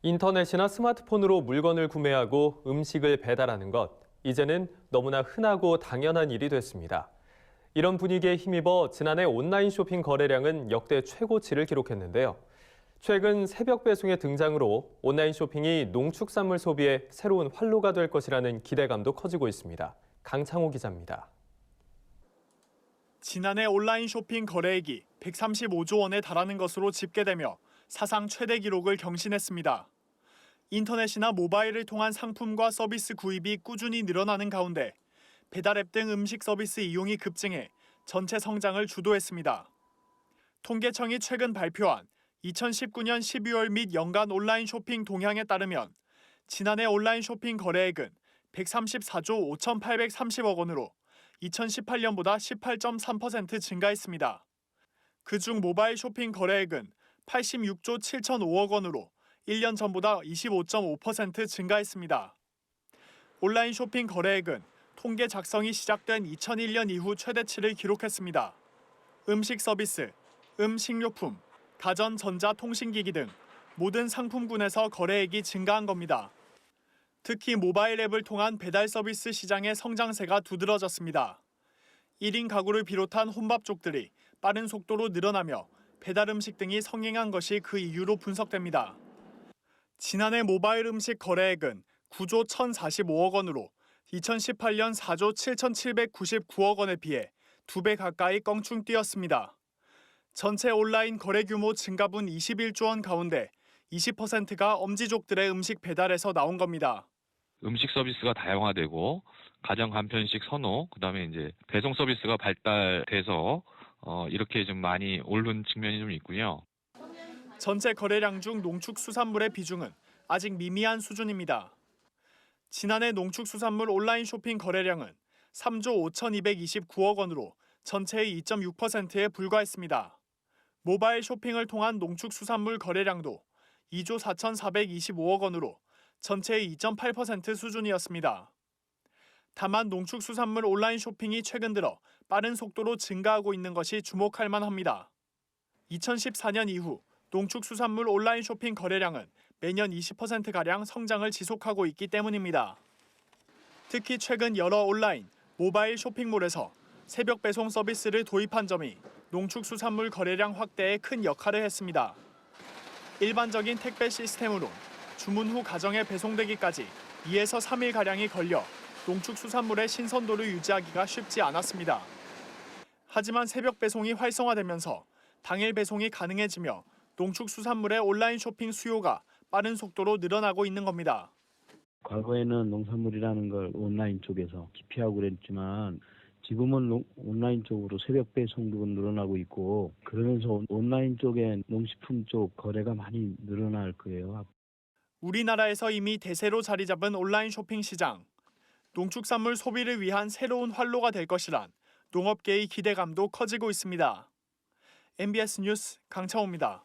인터넷이나 스마트폰으로 물건을 구매하고 음식을 배달하는 것, 이제는 너무나 흔하고 당연한 일이 됐습니다. 이런 분위기에 힘입어 지난해 온라인 쇼핑 거래량은 역대 최고치를 기록했는데요. 최근 새벽 배송의 등장으로 온라인 쇼핑이 농축산물 소비의 새로운 활로가 될 것이라는 기대감도 커지고 있습니다. 강창호 기자입니다. 지난해 온라인 쇼핑 거래액이 135조 원에 달하는 것으로 집계되며 사상 최대 기록을 경신했습니다. 인터넷이나 모바일을 통한 상품과 서비스 구입이 꾸준히 늘어나는 가운데 배달앱 등 음식 서비스 이용이 급증해 전체 성장을 주도했습니다. 통계청이 최근 발표한 2019년 12월 및 연간 온라인 쇼핑 동향에 따르면 지난해 온라인 쇼핑 거래액은 134조 5,830억 원으로 2018년보다 18.3% 증가했습니다. 그중 모바일 쇼핑 거래액은 86조 7,005억 원으로 1년 전보다 25.5% 증가했습니다. 온라인 쇼핑 거래액은 통계 작성이 시작된 2001년 이후 최대치를 기록했습니다. 음식 서비스, 식료품, 가전, 전자, 통신기기 등 모든 상품군에서 거래액이 증가한 겁니다. 특히 모바일 앱을 통한 배달 서비스 시장의 성장세가 두드러졌습니다. 1인 가구를 비롯한 혼밥족들이 빠른 속도로 늘어나며 배달 음식 등이 성행한 것이 그 이유로 분석됩니다. 지난해 모바일 음식 거래액은 9조 1,045억 원으로 2018년 4조 7,799억 원에 비해 2배 가까이 껑충 뛰었습니다. 전체 온라인 거래 규모 증가분 21조 원 가운데 20%가 엄지족들의 음식 배달에서 나온 겁니다. 음식 서비스가 다양화되고 가정 간편식 선호, 그다음에 이제 배송 서비스가 발달돼서 이렇게 좀 많이 오른 측면이 좀 있고요. 전체 거래량 중 농축수산물의 비중은 아직 미미한 수준입니다. 지난해 농축수산물 온라인 쇼핑 거래량은 3조 5,229억 원으로 전체의 2.6%에 불과했습니다. 모바일 쇼핑을 통한 농축수산물 거래량도 2조 4,425억 원으로 전체의 2.8% 수준이었습니다. 다만 농축수산물 온라인 쇼핑이 최근 들어 빠른 속도로 증가하고 있는 것이 주목할 만합니다. 2014년 이후 농축수산물 온라인 쇼핑 거래량은 매년 20%가량 성장을 지속하고 있기 때문입니다. 특히 최근 여러 온라인, 모바일 쇼핑몰에서 새벽 배송 서비스를 도입한 점이 농축수산물 거래량 확대에 큰 역할을 했습니다. 일반적인 택배 시스템으론 주문 후 가정에 배송되기까지 2에서 3일가량이 걸려 농축수산물의 신선도를 유지하기가 쉽지 않았습니다. 하지만 새벽 배송이 활성화되면서 당일 배송이 가능해지며 농축수산물의 온라인 쇼핑 수요가 빠른 속도로 늘어나고 있는 겁니다. 과거에는 농산물이라는 걸 온라인 쪽에서 기피하고 그랬지만 지금은 온라인 쪽으로 새벽 배송도 늘어나고 있고 그러면서 온라인 쪽에 농식품 쪽 거래가 많이 늘어날 거예요. 우리나라에서 이미 대세로 자리 잡은 온라인 쇼핑 시장. 농축산물 소비를 위한 새로운 활로가 될 것이란 농업계의 기대감도 커지고 있습니다. MBS 뉴스 강창호입니다.